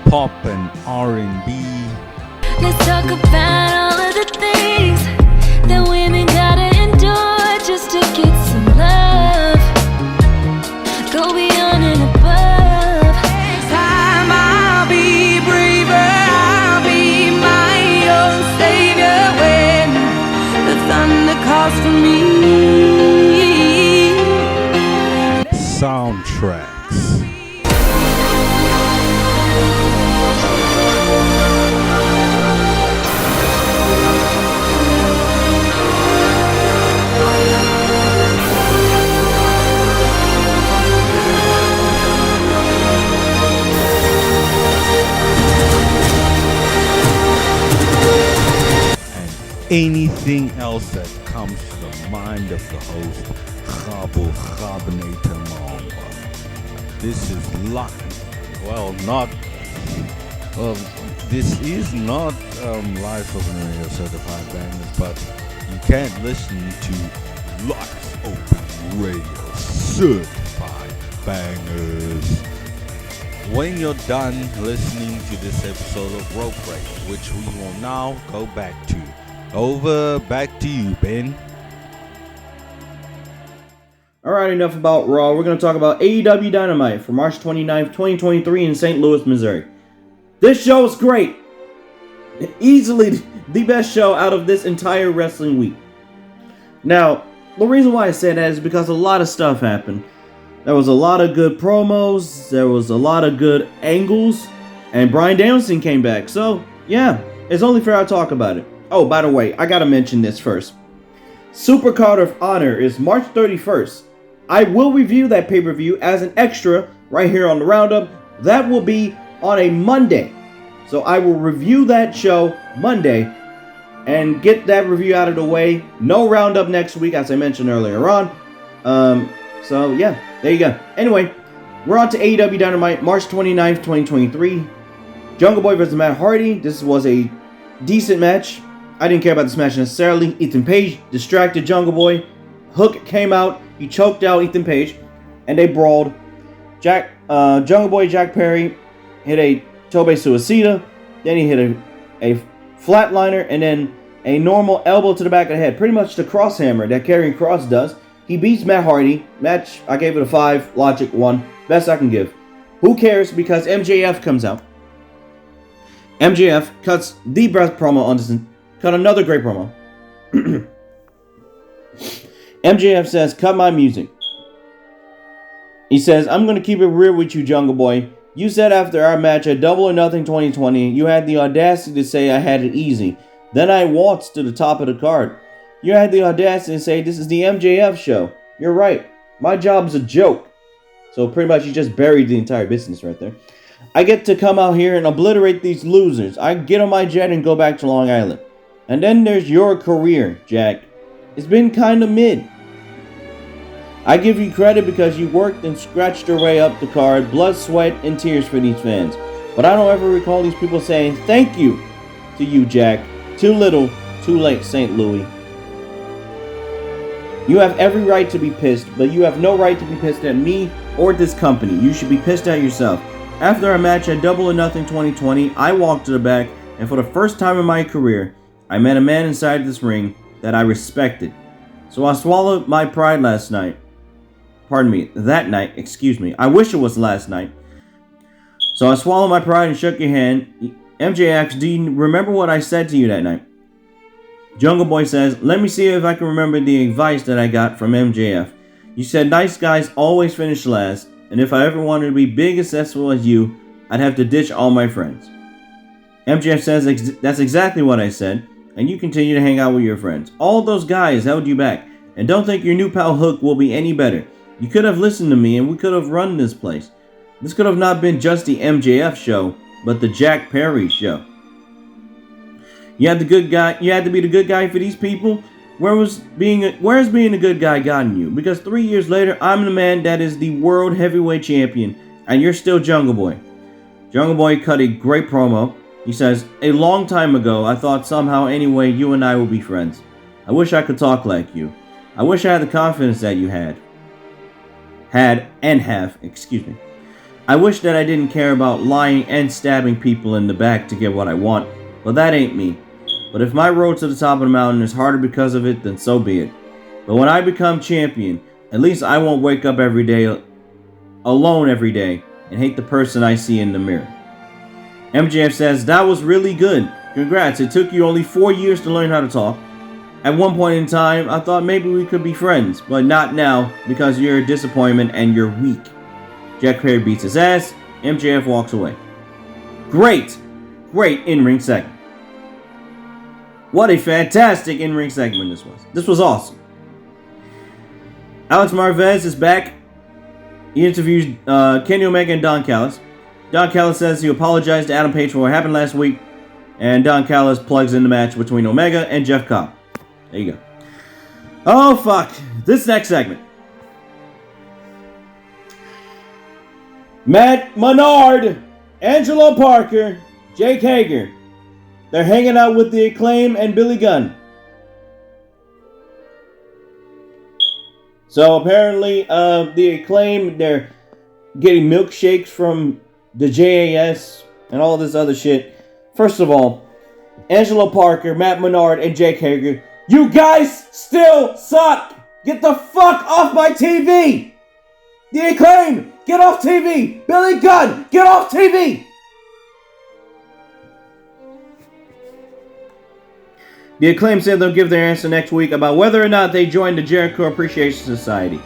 Speaker 2: pop and R&B.
Speaker 3: Let's talk about all of the things that women gotta endure just to get some love. Go beyond and above.
Speaker 4: Time I'll be braver, I'll be my own savior when the thunder calls for me.
Speaker 2: Soundtracks. anything else that comes to the mind of the host. Gabo Gabenator Mamba. This is luck. Well, not. This is not Live Open Radio Certified Bangers, but you can't listen to Live Open Radio Certified Bangers when you're done listening to this episode of Rope Break, which we will now go back to. Back to you, Ben.
Speaker 1: Alright, enough about Raw. We're going to talk about AEW Dynamite for March 29th, 2023 in St. Louis, Missouri. This show is great. Easily the best show out of this entire wrestling week. Now, the reason why I say that is because a lot of stuff happened. There was a lot of good promos, there was a lot of good angles, and Bryan Danielson came back. So, yeah, it's only fair I talk about it. Oh, by the way, I gotta mention this first. Supercard of Honor is March 31st. I will review that pay-per-view as an extra right here on the Roundup. That will be on a Monday. So I will review that show Monday and get that review out of the way. No Roundup next week, as I mentioned earlier on. So yeah, there you go. Anyway, we're on to AEW Dynamite, March 29th, 2023. Jungle Boy versus Matt Hardy. This was a decent match. I didn't care about this match necessarily. Ethan Page distracted Jungle Boy. Hook came out. He choked out Ethan Page. And they brawled. Jungle Boy Jack Perry hit a Tobe Suicida. Then he hit a flatliner. And then a normal elbow to the back of the head. Pretty much the cross hammer that Karrion Kross does. He beats Matt Hardy. Match, I gave it a 5. Logic 1. Best I can give. Who cares? Because MJF comes out. MJF cuts the best promo on this. Cut another great promo. MJF says, cut my music. He says, I'm going to keep it real with you, Jungle Boy. You said after our match at Double or Nothing 2020, you had the audacity to say I had it easy. Then I waltzed to the top of the card. You had the audacity to say this is the MJF show. You're right. My job's a joke. So pretty much you just buried the entire business right there. I get to come out here and obliterate these losers. I get on my jet and go back to Long Island. And then there's your career, Jack. It's been kind of mid. I give you credit because you worked and scratched your way up the card, blood, sweat, and tears for these fans. But I don't ever recall these people saying thank you to you, Jack. Too little, too late, St. Louis. You have every right to be pissed, but you have no right to be pissed at me or this company. You should be pissed at yourself. After our match at Double or Nothing 2020, I walked to the back, and for the first time in my career, I met a man inside this ring that I respected. So I swallowed my pride last night. That night, excuse me. I wish it was last night. So I swallowed my pride and shook your hand. MJ asks, do you remember what I said to you that night? Jungle Boy says, let me see if I can remember the advice that I got from MJF. You said nice guys always finish last, and if I ever wanted to be big and successful as you, I'd have to ditch all my friends. MJF says, that's exactly what I said. And you continue to hang out with your friends. All those guys held you back. And don't think your new pal Hook will be any better. You could have listened to me and we could have run this place. This could have not been just the MJF show, but the Jack Perry show. You had to be the good guy for these people? Where's being a good guy gotten you? Because 3 years later, I'm the man that is the world heavyweight champion, and you're still Jungle Boy. Jungle Boy cut a great promo. He says, a long time ago, I thought somehow anyway you and I will be friends. I wish I could talk like you. I wish I had the confidence that you have. I wish that I didn't care about lying and stabbing people in the back to get what I want, but that ain't me. But if my road to the top of the mountain is harder because of it, then so be it. But when I become champion, at least I won't wake up every day alone every day and hate the person I see in the mirror. MJF says, that was really good. Congrats, it took you only 4 years to learn how to talk. At one point in time, I thought maybe we could be friends, but not now because you're a disappointment and you're weak. Jack Perry beats his ass. MJF walks away. Great in-ring segment. What a fantastic in-ring segment this was. This was awesome. Alex Marvez is back. He interviews Kenny Omega and Don Callis. Don Callis says he apologized to Adam Page for what happened last week. And Don Callis plugs in the match between Omega and Jeff Cobb. There you go. Oh, fuck. This next segment. Matt Menard, Angelo Parker, Jake Hager. They're hanging out with the Acclaim and Billy Gunn. So apparently, the Acclaim, they're getting milkshakes from the JAS and all this other shit. First of all, Angelo Parker, Matt Menard, and Jake Hager, you guys still suck! Get the fuck off my TV! The Acclaim, get off TV! Billy Gunn, get off TV! The Acclaim said they'll give their answer next week about whether or not they joined the Jericho Appreciation Society.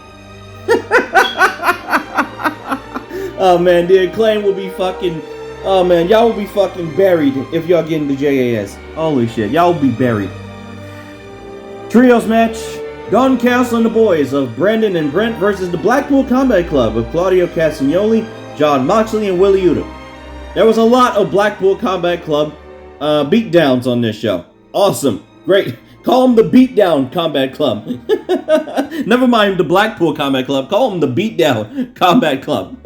Speaker 1: Oh man, the Acclaim will be fucking... Oh man, y'all will be fucking buried if y'all get into JAS. Holy shit, y'all will be buried. Trios match. Don Callis and the boys of Brandon and Brent versus the Blackpool Combat Club of Claudio Castagnoli, John Moxley, and Willie Udo. There was a lot of Blackpool Combat Club beatdowns on this show. Awesome. Great. Call them the Beatdown Combat Club. Never mind the Blackpool Combat Club. Call them the Beatdown Combat Club.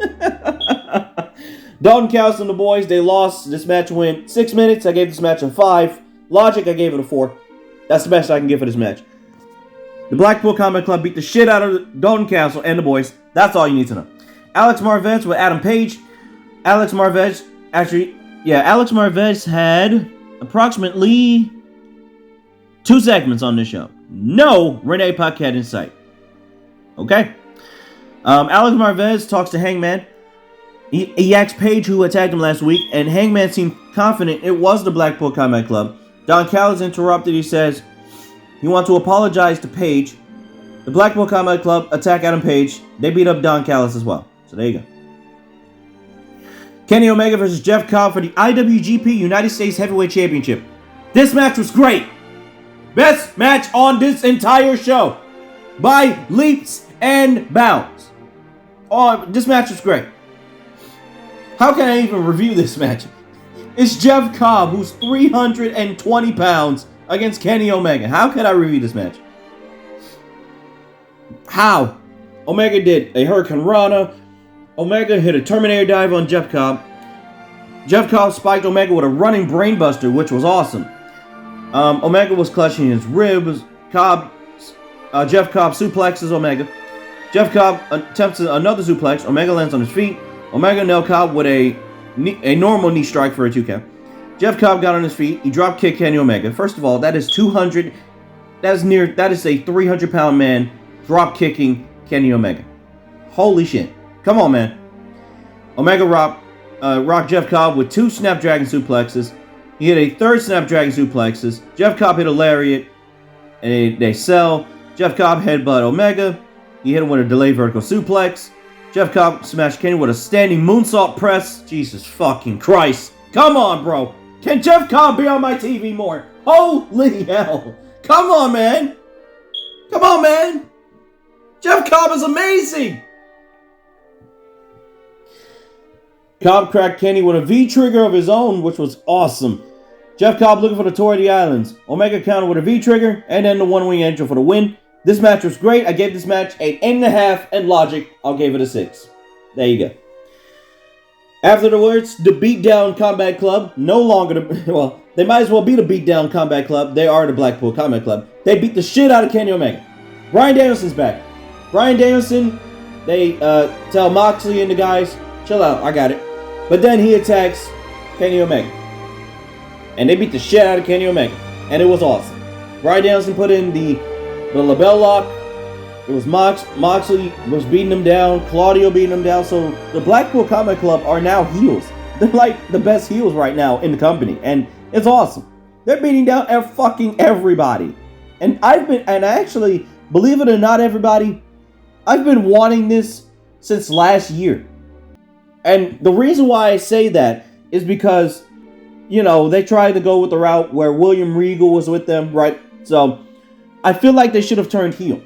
Speaker 1: Don Callis and the boys, they lost. This match went 6 minutes. I gave this match a 5. Logic, I gave it a 4. That's the best I can give for this match. The Blackpool Combat Club beat the shit out of Don Callis and the boys. That's all you need to know. Alex Marvez with Adam Page. Alex Marvez had approximately 2 segments on this show. No Renee Paquette in sight. Okay. Alex Marvez talks to Hangman. He asks Page who attacked him last week, and Hangman seemed confident it was the Blackpool Combat Club. Don Callis interrupted. He says he wants to apologize to Page. The Blackpool Combat Club attack Adam Page. They beat up Don Callis as well. So there you go. Kenny Omega versus Jeff Cobb for the IWGP United States Heavyweight Championship. This match was great. Best match on this entire show. By leaps and bounds. Oh, this match was great. How can I even review this match? It's Jeff Cobb, who's 320 pounds, against Kenny Omega. How can I review this match? How? Omega did a Hurricane Rana. Omega hit a Terminator dive on Jeff Cobb. Jeff Cobb spiked Omega with a running brainbuster, which was awesome. Omega was clutching his ribs. Jeff Cobb suplexes Omega. Jeff Cobb attempts another suplex. Omega lands on his feet. Omega nailed Cobb with a normal knee strike for a 2 count. Jeff Cobb got on his feet. He drop kicked Kenny Omega. First of all, that is 200. That is a 300-pound man drop kicking Kenny Omega. Holy shit! Come on, man. Omega rocked Jeff Cobb with 2 Snapdragon suplexes. He hit a 3rd Snapdragon suplexes. Jeff Cobb hit a lariat, and they sell. Jeff Cobb headbutt Omega. He hit him with a delayed vertical suplex. Jeff Cobb smashed Kenny with a standing moonsault press. Jesus fucking Christ. Come on, bro. Can Jeff Cobb be on my TV more? Holy hell. Come on, man. Come on, man. Jeff Cobb is amazing. Cobb cracked Kenny with a V-trigger of his own, which was awesome. Jeff Cobb looking for the Tour of the Islands. Omega countered with a V-trigger, and then the One-Wing Angel for the win. This match was great. I gave this match an 8.5, and Logic, I'll give it a 6. There you go. Afterwards, the Beatdown Combat Club, no longer they might as well be the Beatdown Combat Club. They are the Blackpool Combat Club. They beat the shit out of Kenny Omega. Bryan Danielson's back. Bryan Danielson, they tell Moxley and the guys, chill out, I got it. But then he attacks Kenny Omega. And they beat the shit out of Kenny Omega. And it was awesome. Bryan Danielson put in the label lock. It was Moxley was beating him down. Claudio beating him down. So the Blackpool Combat Club are now heels. They're like the best heels right now in the company. And it's awesome. They're beating down fucking everybody. And actually, believe it or not, everybody, I've been wanting this since last year. And the reason why I say that is because, they tried to go with the route where William Regal was with them, right? So I feel like they should have turned heel.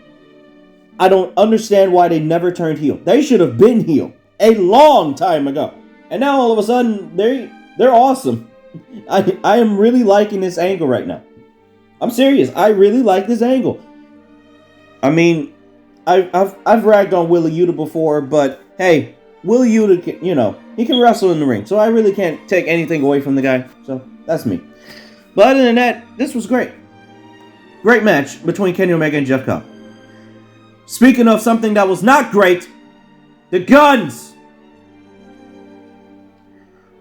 Speaker 1: I don't understand why they never turned heel. They should have been heel a long time ago. And now all of a sudden, they're awesome. I am really liking this angle right now. I'm serious. I really like this angle. I mean, I've ragged on Wheeler Yuta before, but hey, Wheeler Yuta, you know, he can wrestle in the ring, so I really can't take anything away from the guy. So that's me. But other than that, this was great. Great match between Kenny Omega and Jeff Cobb. Speaking of something that was not great, the Guns.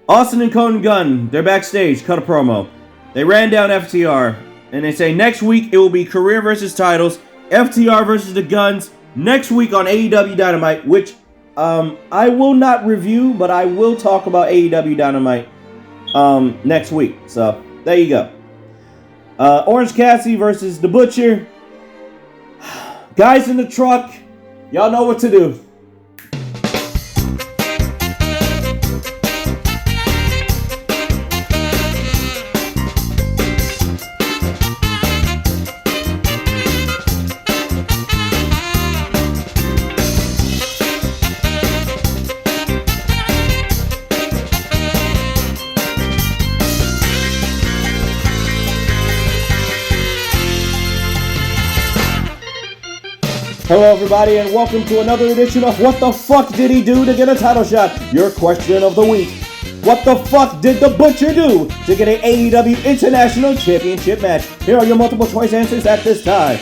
Speaker 1: Austin and Conan Gunn, they're backstage, cut a promo. They ran down FTR, and they say next week it will be career versus titles, FTR versus the Guns, next week on AEW Dynamite, which I will not review, but I will talk about AEW Dynamite next week. So, there you go. Orange Cassidy versus The Butcher. Guys in the truck, y'all know what to do. Hello everybody and welcome to another edition of What the Fuck Did He Do to Get a Title Shot? Your question of the week. What the fuck did The Butcher do to get an AEW International Championship match? Here are your multiple choice answers at this time.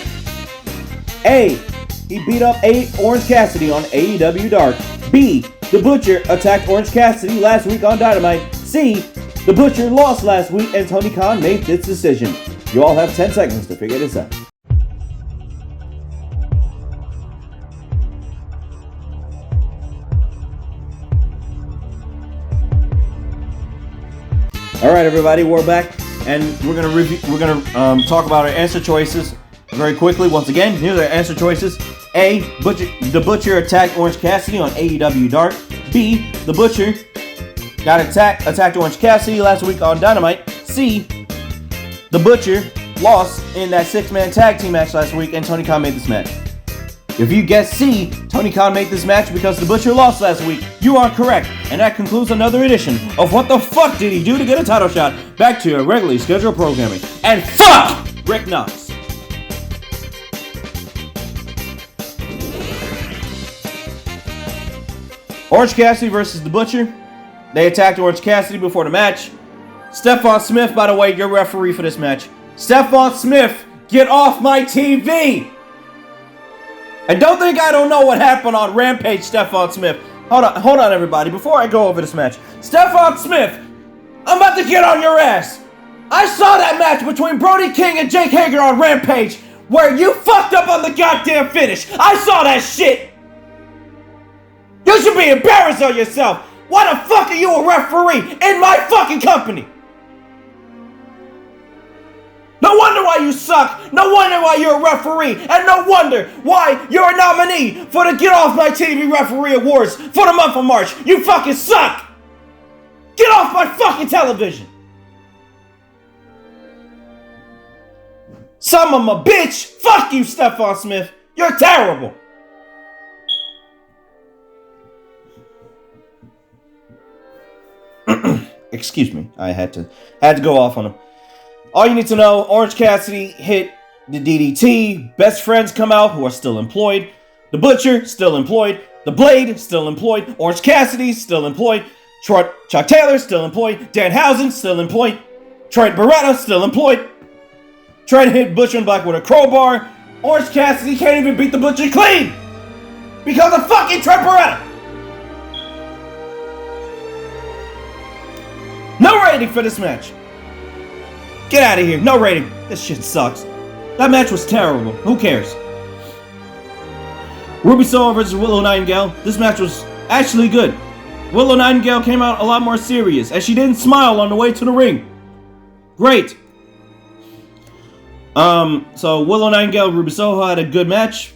Speaker 1: A. He beat up Orange Cassidy on AEW Dark. B. The Butcher attacked Orange Cassidy last week on Dynamite. C. The Butcher lost last week and Tony Khan made this decision. You all have 10 seconds to figure this out. All right, everybody, we're back, and we're gonna talk about our answer choices very quickly. Once again, here's our answer choices: A. The Butcher attacked Orange Cassidy on AEW Dark. B. The Butcher attacked Orange Cassidy last week on Dynamite. C. The Butcher lost in that 6-man tag team match last week, and Tony Khan made this match. If you guessed C, Tony Khan made this match because The Butcher lost last week, you are correct. And that concludes another edition of What the Fuck Did He Do to Get a Title Shot? Back to your regularly scheduled programming. And fuck Rick Knox. Orange Cassidy versus The Butcher. They attacked Orange Cassidy before the match. Stephon Smith, by the way, your referee for this match. Stephon Smith, get off my TV! And don't think I don't know what happened on Rampage, Stephon Smith. Hold on, everybody. Before I go over this match, Stephon Smith, I'm about to get on your ass. I saw that match between Brody King and Jake Hager on Rampage, where you fucked up on the goddamn finish. I saw that shit. You should be embarrassed on yourself. Why the fuck are you a referee in my fucking company? No wonder why you suck. No wonder why you're a referee. And no wonder why you're a nominee for the Get Off My TV Referee Awards for the month of March. You fucking suck. Get off my fucking television. Son of a bitch. Fuck you, Stephon Smith. You're terrible. Excuse me. I had to go off on him. All you need to know, Orange Cassidy hit the DDT. Best friends come out who are still employed. The Butcher, still employed. The Blade, still employed. Orange Cassidy, still employed. Chuck Taylor, still employed. Danhausen, still employed. Trent Beretta, still employed. Trent hit Butcher in the back with a crowbar. Orange Cassidy can't even beat the Butcher clean because of fucking Trent Beretta. No rating for this match. Get out of here. No rating. This shit sucks. That match was terrible. Who cares? Ruby Soho versus Willow Nightingale. This match was actually good. Willow Nightingale came out a lot more serious, as she didn't smile on the way to the ring. Great. So Willow Nightingale, Ruby Soho had a good match.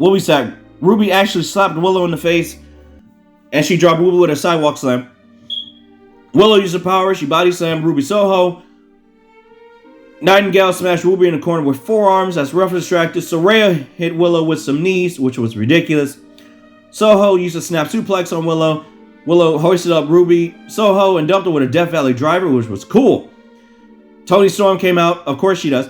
Speaker 1: Ruby actually slapped Willow in the face, and she dropped Ruby with a sidewalk slam. Willow used her power. She body slammed Ruby Soho. Nightingale smashed Ruby in the corner with forearms. That's rough and distracted. Soraya hit Willow with some knees, which was ridiculous. Soho used a snap suplex on Willow. Willow hoisted up Ruby Soho and dumped her with a Death Valley driver, which was cool. Toni Storm came out. Of course she does.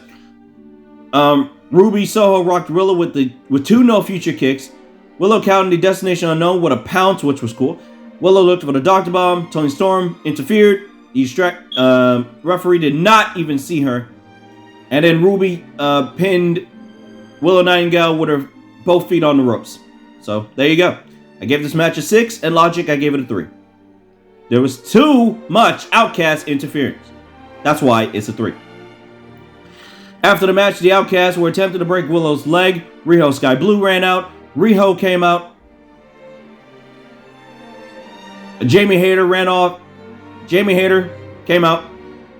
Speaker 1: Ruby Soho rocked Willow with 2 no future kicks. Willow counted the Destination Unknown with a pounce, which was cool. Willow looked for the Doctor Bomb. Toni Storm interfered. The referee did not even see her. And then Ruby pinned Willow Nightingale with her both feet on the ropes. So there you go. I gave this match a 6, and Logic, I gave it a 3. There was too much Outcast interference. That's why it's a 3. After the match, the Outcasts were attempting to break Willow's leg. Riho Sky Blue ran out. Riho came out. Jamie Hayter ran off. Jamie Hayter came out.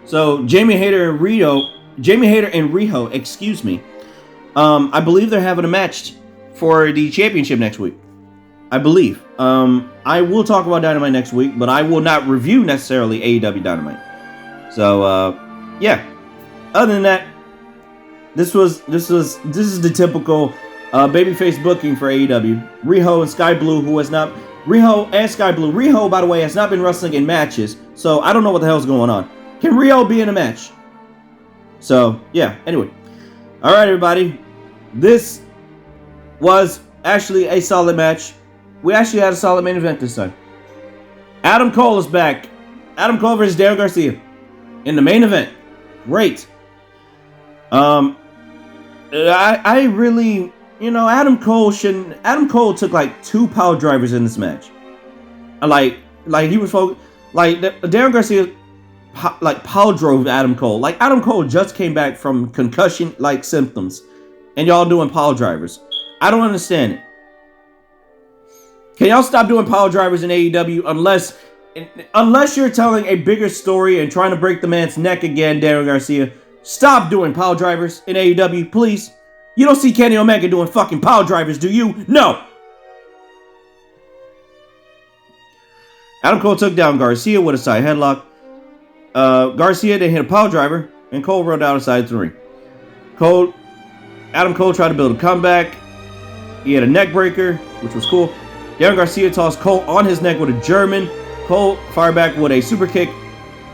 Speaker 1: So Jamie Hayter and Riho, excuse me. I believe they're having a match for the championship next week. I believe. I will talk about Dynamite next week, but I will not review necessarily AEW Dynamite. So yeah. Other than that, this is the typical babyface booking for AEW. Riho and Sky Blue, Riho, by the way, has not been wrestling in matches, so I don't know what the hell's going on. Can Riho be in a match? So yeah. Anyway, all right, everybody. This was actually a solid match. We actually had a solid main event this time. Adam Cole is back. Adam Cole versus Daniel Garcia in the main event. Great. I really, Adam Cole took like 2 power drivers in this match. Like he was focused. Like Daniel Garcia, power drove Adam Cole. Like Adam Cole just came back from concussion like symptoms, and y'all doing power drivers. I don't understand it. Can y'all stop doing power drivers in AEW unless you're telling a bigger story and trying to break the man's neck again, Daniel Garcia? Stop doing power drivers in AEW, please. You don't see Kenny Omega doing fucking power drivers, do you? No. Adam Cole took down Garcia with a side headlock. Garcia then hit a power driver, and Cole rolled out outside the ring. Adam Cole tried to build a comeback. He had a neck breaker, which was cool. Daniel Garcia tossed Cole on his neck with a German. Cole fired back with a super kick.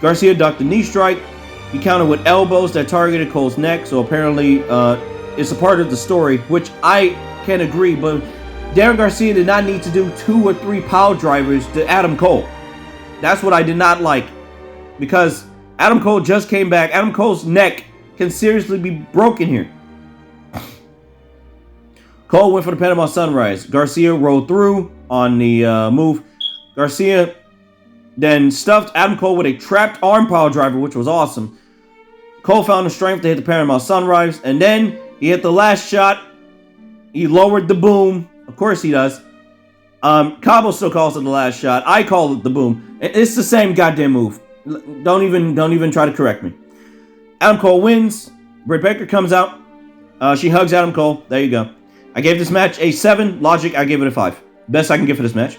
Speaker 1: Garcia ducked a knee strike. He countered with elbows that targeted Cole's neck, so apparently it's a part of the story, which I can agree, but Daniel Garcia did not need to do 2 or 3 power drivers to Adam Cole. That's what I did not like, because Adam Cole just came back. Adam Cole's neck can seriously be broken here. Cole went for the Panama Sunrise. Garcia rolled through on the move. Garcia then stuffed Adam Cole with a trapped arm power driver, which was awesome. Cole found the strength to hit the Panama Sunrise, and then he hit the last shot. He lowered the boom. Of course he does. Cabo still calls it the last shot. I call it the boom. It's the same goddamn move. Don't even try to correct me. Adam Cole wins. Britt Baker comes out. She hugs Adam Cole. There you go. I gave this match a 7. Logic, I gave it a 5. Best I can give for this match.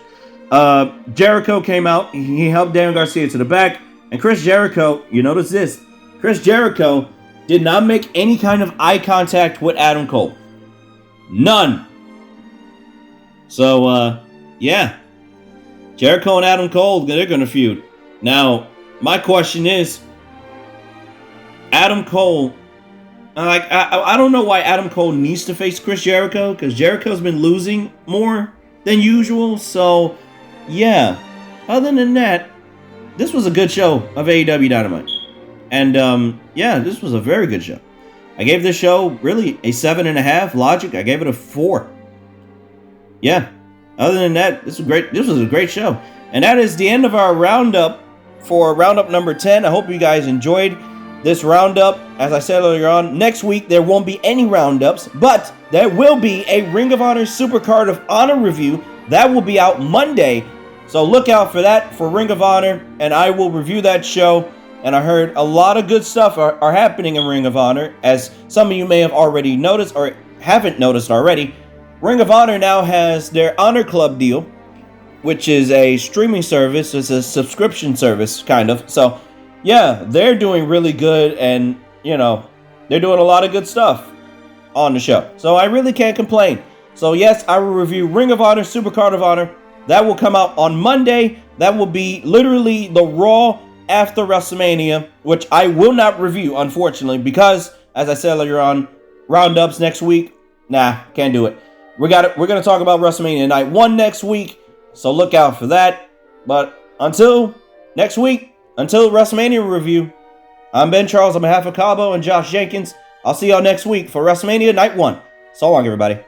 Speaker 1: Jericho came out. He helped Daniel Garcia to the back. And Chris Jericho, you notice this. Chris Jericho did not make any kind of eye contact with Adam Cole. None. So, yeah. Jericho and Adam Cole, they're going to feud. Now, my question is, Adam Cole, I don't know why Adam Cole needs to face Chris Jericho, because Jericho's been losing more than usual. So, yeah. Other than that, this was a good show of AEW Dynamite. And, yeah, this was a very good show. I gave this show, really, a 7.5. Logic, I gave it a 4. Yeah. Other than that, this was great. This was a great show. And that is the end of our roundup for roundup number 10. I hope you guys enjoyed this roundup. As I said earlier on, next week there won't be any roundups, but there will be a Ring of Honor Supercard of Honor review. That will be out Monday. So look out for that for Ring of Honor, and I will review that show. And I heard a lot of good stuff are happening in Ring of Honor, as some of you may have already noticed or haven't noticed already. Ring of Honor now has their Honor Club deal, which is a streaming service. It's a subscription service, kind of. So, yeah, they're doing really good, and, you know, they're doing a lot of good stuff on the show. So I really can't complain. So, yes, I will review Ring of Honor, Supercard of Honor. That will come out on Monday. That will be literally the Raw after WrestleMania, which I will not review, unfortunately, because, as I said earlier on, Roundups next week. Nah, can't do it. We're gonna talk about WrestleMania Night 1 next week, so look out for that. But until next week, until WrestleMania review, I'm Ben Charles on behalf of Cabo and Josh Jenkins. I'll see y'all next week for WrestleMania Night 1. So long, everybody.